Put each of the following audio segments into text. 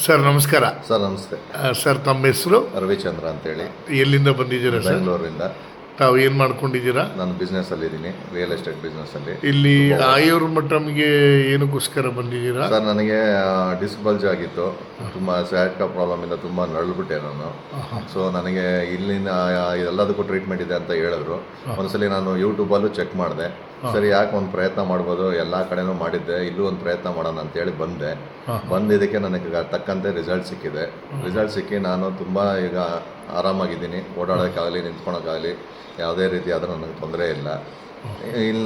Sir ನಮಸ್ಕಾರ. Sir ನಮಸ್ತೆ. Sir ತಮ್ಮ ಹೆಸರು? ರವಿಚಂದ್ರ ಅಂತೇಳಿ. ಎಲ್ಲಿಂದ ಬಂದಿದ್ದೀರಾ ಸರ್? ಬೆಂಗಳೂರಿಂದ. ತಾವು ಏನು ಮಾಡ್ಕೊಂಡಿದ್ದೀರಾ? ನಾನು ಬಿಸ್ನೆಸ್ಸಲ್ಲಿ ಇದ್ದೀನಿ, ರಿಯಲ್ ಎಸ್ಟೇಟ್ ಬಿಸ್ನೆಸ್ಸಲ್ಲಿ. ಇಲ್ಲಿ ಆಯುರ್ಮಠಮ್ಗೆ ಏನಕ್ಕೋಸ್ಕರ ಬಂದಿದ್ದೀರಾ? ಸರ್ ನನಗೆ ಡಿಸ್ಕ್ ಬಲ್ಜ್ ಆಗಿತ್ತು, ತುಂಬ ಸ್ಯಾಟ್ಕ ಪ್ರಾಬ್ಲಮಿಂದ ತುಂಬ ನರಳ್ಬಿಟ್ಟೆ ನಾನು. ಸೊ ನನಗೆ ಇಲ್ಲಿನ ಎಲ್ಲದಕ್ಕೂ ಟ್ರೀಟ್ಮೆಂಟ್ ಇದೆ ಅಂತ ಹೇಳಿದ್ರು. ಒಂದ್ಸಲಿ ನಾನು ಯೂಟ್ಯೂಬಲ್ಲೂ ಚೆಕ್ ಮಾಡಿದೆ. ಸರಿ, ಯಾಕೆ ಒಂದು ಪ್ರಯತ್ನ ಮಾಡ್ಬೋದು, ಎಲ್ಲ ಕಡೆನೂ ಮಾಡಿದ್ದೆ, ಇಲ್ಲೂ ಒಂದು ಪ್ರಯತ್ನ ಮಾಡೋಣ ಅಂತೇಳಿ ಬಂದಿದ್ದಕ್ಕೆ ನನಗೆ ತಕ್ಕಂತೆ ರಿಸಲ್ಟ್ ಸಿಕ್ಕಿದೆ. ರಿಸಲ್ಟ್ ಸಿಕ್ಕಿ ನಾನು ತುಂಬ ಈಗ ಆರಾಮಾಗಿದ್ದೀನಿ. ಓಡಾಡೋಕ್ಕಾಗಲಿ, ನಿಂತ್ಕೊಳಕ್ಕಾಗಲಿ ಯಾವುದೇ ರೀತಿಯಾದ ನನಗೆ ತೊಂದರೆ ಇಲ್ಲ. ಇಲ್ಲಿ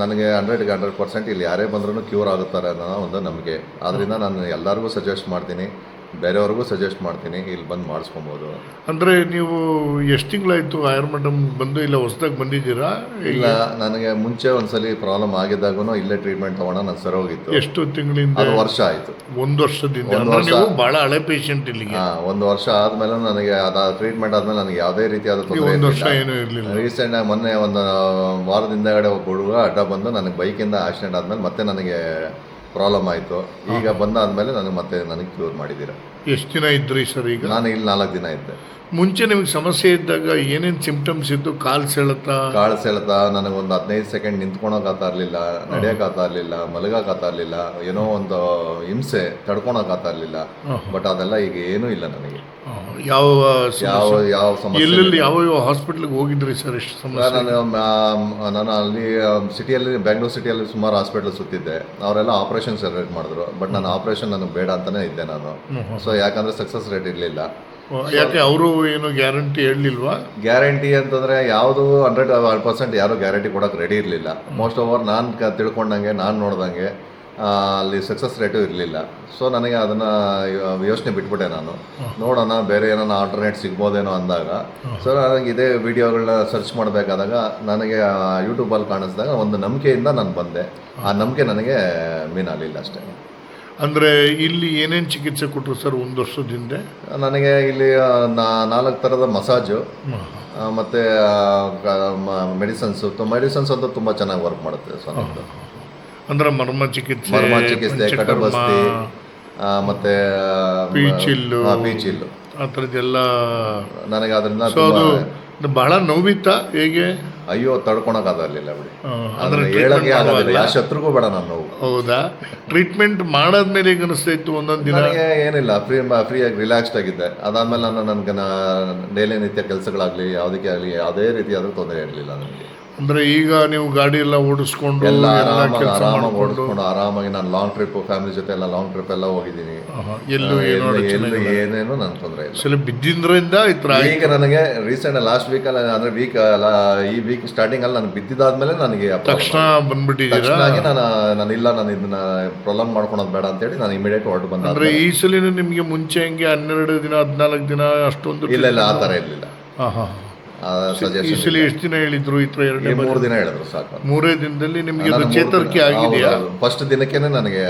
ನನಗೆ 100% ಇಲ್ಲಿ ಯಾರೇ ಬಂದ್ರೂ ಕ್ಯೂರ್ ಆಗುತ್ತಾರೆ ಅನ್ನೋ ಒಂದು ನಂಬಿಕೆ. ಆದ್ದರಿಂದ ನಾನು ಎಲ್ಲರಿಗೂ ಸಜೆಸ್ಟ್ ಮಾಡ್ತೀನಿ, ಬೇರೆಯವ್ರಿಗೂ ಸಜೆಸ್ಟ್ ಮಾಡ್ತೀನಿ, ಇಲ್ಲಿ ಬಂದು ಮಾಡಿಸ್ಕೊಬೋದು. ಅಂದರೆ ನೀವು ಎಷ್ಟು ತಿಂಗಳಾಯಿತು ಆಯುರ್ಮಠಮ್ ಬಂದು? ಇಲ್ಲ ಹೊಸದಾಗಿ ಬಂದಿದ್ದೀರಾ? ಇಲ್ಲ, ನನಗೆ ಮುಂಚೆ ಒಂದ್ಸಲಿ ಪ್ರಾಬ್ಲಮ್ ಆಗಿದ್ದಾಗೂ ಇಲ್ಲೇ ಟ್ರೀಟ್ಮೆಂಟ್ ತೊಗೊಂಡು ನಾನು ಸರಿ ಹೋಗಿತ್ತು. ಎಷ್ಟು ತಿಂಗಳಿಂದ? ಅದು ವರ್ಷ ಆಯಿತು. 1 ವರ್ಷದಿಂದ? ನೀವು ಭಾಳ ಹಳೆ ಪೇಷಂಟ್ ಇಲ್ಲಿಗೆ? 1 ವರ್ಷ ಆದಮೇಲೆ ನನಗೆ ಟ್ರೀಟ್ಮೆಂಟ್ ಆದಮೇಲೆ ನನಗೆ ಯಾವುದೇ ರೀತಿಯಾದ ತೊಂದರೆ 1 ವರ್ಷ ಏನೂ ಇರಲಿಲ್ಲ. ರೀಸೆಂಟಾಗಿ ಮೊನ್ನೆ ಒಂದು ವಾರದಿಂದಗಡೆ ಒಬ್ಬ ಹುಡುಗ ಅಡ್ಡ ಬಂದು ನನಗೆ ಬೈಕಿಂದ ಆಕ್ಸಿಡೆಂಟ್ ಆದಮೇಲೆ ಮತ್ತೆ ನನಗೆ ಪ್ರಾಬ್ಲಮ್ ಆಯಿತು. ಈಗ ಬಂದಾದ್ಮೇಲೆ ನನಗೆ ಕ್ಯೂರ್ ಮಾಡಿದ್ದೀರಾ. ಎಷ್ಟು ದಿನ ಇದ್ರಿ ಸರ್ ಈಗ? ನಾನು ಇಲ್ಲಿ 4 ದಿನ ಇದ್ದೆ. ಮುಂಚೆ ನಿಮಗೆ ಸಮಸ್ಯೆ ಇದ್ದಾಗ ಏನೇನು ಸಿಂಪ್ಟಮ್ಸ್ ಇತ್ತು? ಕಾಲು ಸೆಳೆತ, ನನಗೊಂದು 15 ಸೆಕೆಂಡ್ ನಿಂತ್ಕೊಳಕ್ಕಾಗ್ತಾ ಇರಲಿಲ್ಲ, ನಡೆಯೋಕ್ಕಾಗ್ತಾ ಇರಲಿಲ್ಲ, ಮಲಗೋಕ್ಕಾಗ್ತಾ ಇರಲಿಲ್ಲ, ಏನೋ ಒಂದು ಹಿಂಸೆ, ತಡ್ಕೊಳಕ್ಕಾಗ್ತಾ ಇರಲಿಲ್ಲ. ಬಟ್ ಅದೆಲ್ಲ ಈಗ ಏನೂ ಇಲ್ಲ ನನಗೆ. ಯಾವ ಸಮಸ್ಯೆ? ಎಲ್ಲೆಲ್ಲಿ ಯಾವ ಹಾಸ್ಪಿಟ್ಲಿಗೆ ಹೋಗಿದ್ರಿ ಸರ್? ಎಷ್ಟು ಸಮಸ್ಯೆ? ನಾನು ಅಲ್ಲಿ ಸಿಟಿಯಲ್ಲಿ, ಬೆಂಗಳೂರು ಸಿಟಿಯಲ್ಲಿ ಸುಮಾರು ಹಾಸ್ಪಿಟಲ್ ಸುತ್ತಿದ್ದೆ. ಅವರೆಲ್ಲ ಆಪರೇಷನ್ ರೇಟ್ ಮಾಡಿದ್ರು. ಬಟ್ ನಾನು ಆಪರೇಷನ್ ನನಗೆ ಬೇಡ ಅಂತಲೇ ಇದ್ದೆ ನಾನು. ಸೊ ಯಾಕಂದರೆ ಸಕ್ಸಸ್ ರೇಟ್ ಇರಲಿಲ್ಲ. ಯಾಕೆ ಅವರು ಏನು ಗ್ಯಾರಂಟಿ ಹೇಳಲಿಲ್ವಾ? ಗ್ಯಾರಂಟಿ ಅಂತಂದರೆ ಯಾವುದು 100% ಯಾರು ಗ್ಯಾರಂಟಿ ಕೊಡೋಕೆ ರೆಡಿ ಇರಲಿಲ್ಲ. ಮೋಸ್ಟ್ ಓವರ್ ನಾನು ತಿಳ್ಕೊಂಡಂಗೆ, ನಾನು ನೋಡ್ದಂಗೆ ಅಲ್ಲಿ ಸಕ್ಸಸ್ ರೇಟು ಇರಲಿಲ್ಲ. ಸೊ ನನಗೆ ಅದನ್ನು ಯೋಚನೆ ಬಿಟ್ಬಿಟ್ಟೆ ನಾನು. ನೋಡೋಣ ಬೇರೆ ಏನೋ ಆಲ್ಟರ್ನೇಟ್ ಸಿಗ್ಬೋದೇನೋ ಅಂದಾಗ, ಸೊ ನನಗೆ ಇದೇ ವಿಡಿಯೋಗಳನ್ನ ಸರ್ಚ್ ಮಾಡಬೇಕಾದಾಗ ನನಗೆ ಯೂಟ್ಯೂಬಲ್ಲಿ ಕಾಣಿಸಿದಾಗ ಒಂದು ನಂಬಿಕೆಯಿಂದ ನಾನು ಬಂದೆ. ಆ ನಂಬಿಕೆ ನನಗೆ ಮೀನಾಗಲಿಲ್ಲ ಅಷ್ಟೇ. ಅಂದರೆ ಇಲ್ಲಿ ಏನೇನು ಚಿಕಿತ್ಸೆ ಕೊಟ್ಟರು ಸರ್ 1 ವರ್ಷದಿಂದ? ನನಗೆ ಇಲ್ಲಿ 4 ಥರದ ಮಸಾಜು ಮತ್ತು ಮೆಡಿಸನ್ಸ್ ಅಂತೂ ತುಂಬ ಚೆನ್ನಾಗಿ ವರ್ಕ್ ಮಾಡುತ್ತೆ ಸರ್. ಅಂದರೆ ಮರ್ಮ ಚಿಕಿತ್ಸೆ, ಕಟಬಸ್ತಿ ಮತ್ತು ಪೀಚಿಲ್ಲು ಆ ಥರದ್ದೆಲ್ಲ ನನಗೆ ಅದರಿಂದ ಬಹಳ ನೋವಿತ್ತಾ? ಹೇಗೆ? ಅಯ್ಯೋ, ತಡ್ಕೊಳಕ್ಕಾಗಲಿಲ್ಲ ಬಿಡಿ. ಹೇಳಕ್ಕೆ ಆಗೋದಿಲ್ಲ, ಯಾವ ಶತ್ರುಗೂ ಬೇಡ ನಾನು ನೋವು. ಹೌದಾ? ಟ್ರೀಟ್ಮೆಂಟ್ ಮಾಡಾದ್ಮೇಲೆ ಹೇಗೆ ಅನಿಸ್ತಾ ಇತ್ತು? ಒಂದೊಂದು ದಿನ ಏನಿಲ್ಲ, ಫ್ರೀಯಾಗಿ ರಿಲ್ಯಾಕ್ಸ್ಡ್ ಆಗಿದ್ದೆ. ಅದಾದ್ಮೇಲೆ ನನಗೆ ಡೈಲಿ ನಿತ್ಯ ಕೆಲಸಗಳಾಗಲಿ, ಯಾವುದಕ್ಕೆ ಆಗಲಿ ಯಾವುದೇ ರೀತಿಯಾದ್ರೂ ತೊಂದರೆ ಇರಲಿಲ್ಲ ನನಗೆ. ಅಂದರೆ ಈಗ ನೀವು ಗಾಡಿ ಎಲ್ಲ ಓಡಿಸ್ಕೊಂಡು ಎಲ್ಲ ಆರಾಮಾಗಿ ಓಡಿಸ್ಕೊಂಡು ಆರಾಮಾಗಿ ನಾನು ಲಾಂಗ್ ಟ್ರಿಪ್, ಫ್ಯಾಮಿಲಿ ಜೊತೆ ಎಲ್ಲ ಲಾಂಗ್ ಟ್ರಿಪ್ ಎಲ್ಲ ಹೋಗಿದ್ದೀನಿ. ಏನೇನು ನನ್ನ ತೊಂದರೆ ಇಲ್ಲ. ಬಿದ್ದಿದ್ರಿಂದ ಈಗ ನನಗೆ ರೀಸೆಂಟ್ ಲಾಸ್ಟ್ ವೀಕಲ್ಲಿ, ಅಂದರೆ ಈ ವೀಕ್ ಸ್ಟಾರ್ಟಿಂಗಲ್ಲಿ ನಾನು ಬಿದ್ದಿದ್ದಾದ್ಮೇಲೆ ನನಗೆ ತಕ್ಷಣ ಬಂದ್ಬಿಟ್ಟಿದ್ದೀರಾ? ನಾನು ಇದನ್ನ ಪ್ರಾಬ್ಲಮ್ ಮಾಡ್ಕೊಳೋದು ಬೇಡ ಅಂತೇಳಿ ನಾನು ಇಮಿಡಿಯೇಟ್ ಹೊರಟು ಬಂದ. ಅಂದರೆ ಈ ಸಲ ನಿಮಗೆ ಮುಂಚೆ ಹಂಗೆ 12 ದಿನ 14 ದಿನ ಅಷ್ಟೊಂದು ಇಲ್ಲ ಆ ಥರ ಇರಲಿಲ್ಲ. ಈ ಸಲ ಎಷ್ಟು ದಿನ ಹೇಳಿದ್ರು? 3 ದಿನ ಹೇಳಿದ್ರು ಸಾಕು. 3 ದಿನದಲ್ಲಿ ನಿಮಗೆ ಚೇತರಿಕೆ ಆಗಿದೆಯಾ? ಫಸ್ಟ್ ದಿನಕ್ಕೇನೆ ನನಗೆ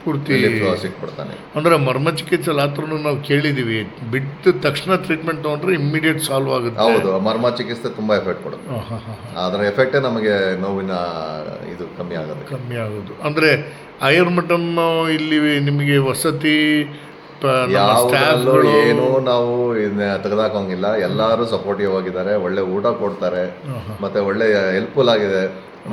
ಪೂರ್ತಿ ಸಿಕ್ಬಿಡ್ತಾನೆ. ಅಂದರೆ ಮರ್ಮ ಚಿಕಿತ್ಸೆ ಆ ಥರನೂ ನಾವು ಕೇಳಿದ್ದೀವಿ, ಬಿಟ್ಟು ತಕ್ಷಣ ಟ್ರೀಟ್ಮೆಂಟ್ ತೊಗೊಂಡ್ರೆ ಇಮ್ಮಿಡಿಯೇಟ್ ಸಾಲ್ವ್ ಆಗುತ್ತೆ. ಹೌದು, ಮರ್ಮ ಚಿಕಿತ್ಸೆ ತುಂಬ ಎಫೆಕ್ಟ್ ಕೊಡುತ್ತೆ. ಅದರ ಎಫೆಕ್ಟೇ ನಮಗೆ ನೋವಿನ ಇದು ಕಮ್ಮಿ ಆಗೋದು. ಅಂದರೆ ಆಯುರ್ಮಠಮ್ ಇಲ್ಲಿ ನಿಮಗೆ ವಸತಿ ಏನು ನಾವು ತೆಗೆದಾಕೋಂಗಿಲ್ಲ. ಎಲ್ಲರೂ ಸಪೋರ್ಟಿವ್ ಆಗಿದ್ದಾರೆ, ಒಳ್ಳೆ ಊಟ ಕೊಡ್ತಾರೆ, ಮತ್ತೆ ಒಳ್ಳೆ ಹೆಲ್ಪ್ಫುಲ್ ಆಗಿದೆ.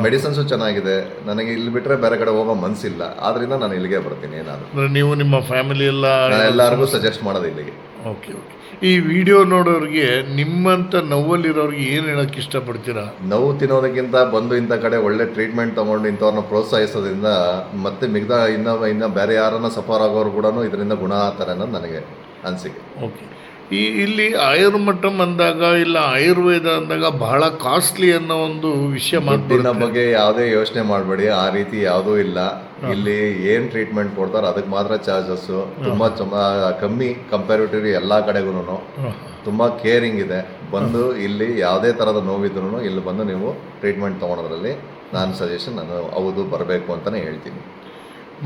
ಮೆಡಿಸಿನ್ಸು ಚೆನ್ನಾಗಿದೆ. ನನಗೆ ಇಲ್ಲಿ ಬಿಟ್ಟರೆ ಬೇರೆ ಕಡೆ ಹೋಗೋ ಮನಸ್ಸಿಲ್ಲ. ಆದ್ರಿಂದ ನಾನು ಇಲ್ಲಿಗೆ ಬರ್ತೀನಿ. ಏನಾದರೂ ನೀವು ನಿಮ್ಮ ಫ್ಯಾಮಿಲಿ ಎಲ್ಲರಿಗೂ ಸಜೆಸ್ಟ್ ಮಾಡೋದು ಇಲ್ಲಿಗೆ. ಓಕೆ. ಈ ವಿಡಿಯೋ ನೋಡೋರಿಗೆ, ನಿಮ್ಮಂಥ ನೋವಲ್ಲಿರೋರಿಗೆ ಏನು ಹೇಳೋಕ್ಕೆ ಇಷ್ಟಪಡ್ತೀರಾ? ನೋವು ತಿನ್ನೋದಕ್ಕಿಂತ ಬಂದು ಇಂಥ ಕಡೆ ಒಳ್ಳೆ ಟ್ರೀಟ್ಮೆಂಟ್ ತೊಗೊಂಡು ಇಂಥವ್ರನ್ನ ಪ್ರೋತ್ಸಾಹಿಸೋದ್ರಿಂದ ಮತ್ತೆ ಮಿಗದ ಇನ್ನು ಬೇರೆ ಯಾರನ್ನ ಸಫರ್ ಆಗೋರು ಕೂಡ ಇದರಿಂದ ಗುಣ ಆಗ್ತಾರೆ ಅನ್ನೋದು ನನಗೆ ಅನಿಸಿಕೆ. ಓಕೆ. ಇಲ್ಲಿ ಆಯುರ್ಮಠಮ್ ಅಂದಾಗ, ಇಲ್ಲ ಆಯುರ್ವೇದ ಅಂದಾಗ ಬಹಳ ಕಾಸ್ಟ್ಲಿ ಅನ್ನೋ ಒಂದು ವಿಷಯ ದುಡ್ಡಿನ ಬಗ್ಗೆ ಯಾವುದೇ ಯೋಚನೆ ಮಾಡಬೇಡಿ. ಆ ರೀತಿ ಯಾವುದೂ ಇಲ್ಲ. ಇಲ್ಲಿ ಏನು ಟ್ರೀಟ್ಮೆಂಟ್ ಕೊಡ್ತಾರೆ ಅದಕ್ಕೆ ಮಾತ್ರ ಚಾರ್ಜಸ್ಸು ತುಂಬ ಕಮ್ಮಿ ಕಂಪ್ಯಾರಿಟಿವ್ಲಿ ಎಲ್ಲ ಕಡೆಗೂ. ತುಂಬ ಕೇರಿಂಗ್ ಇದೆ. ಬಂದು ಇಲ್ಲಿ ಯಾವುದೇ ಥರದ ನೋವಿದ್ರೂ ಇಲ್ಲಿ ಬಂದು ನೀವು ಟ್ರೀಟ್ಮೆಂಟ್ ತೊಗೊಳೋದ್ರಲ್ಲಿ ನಾನು ಹೌದು ಬರಬೇಕು ಅಂತಲೇ ಹೇಳ್ತೀನಿ.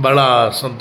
ಭಾಳ ಸಂತೋಷ.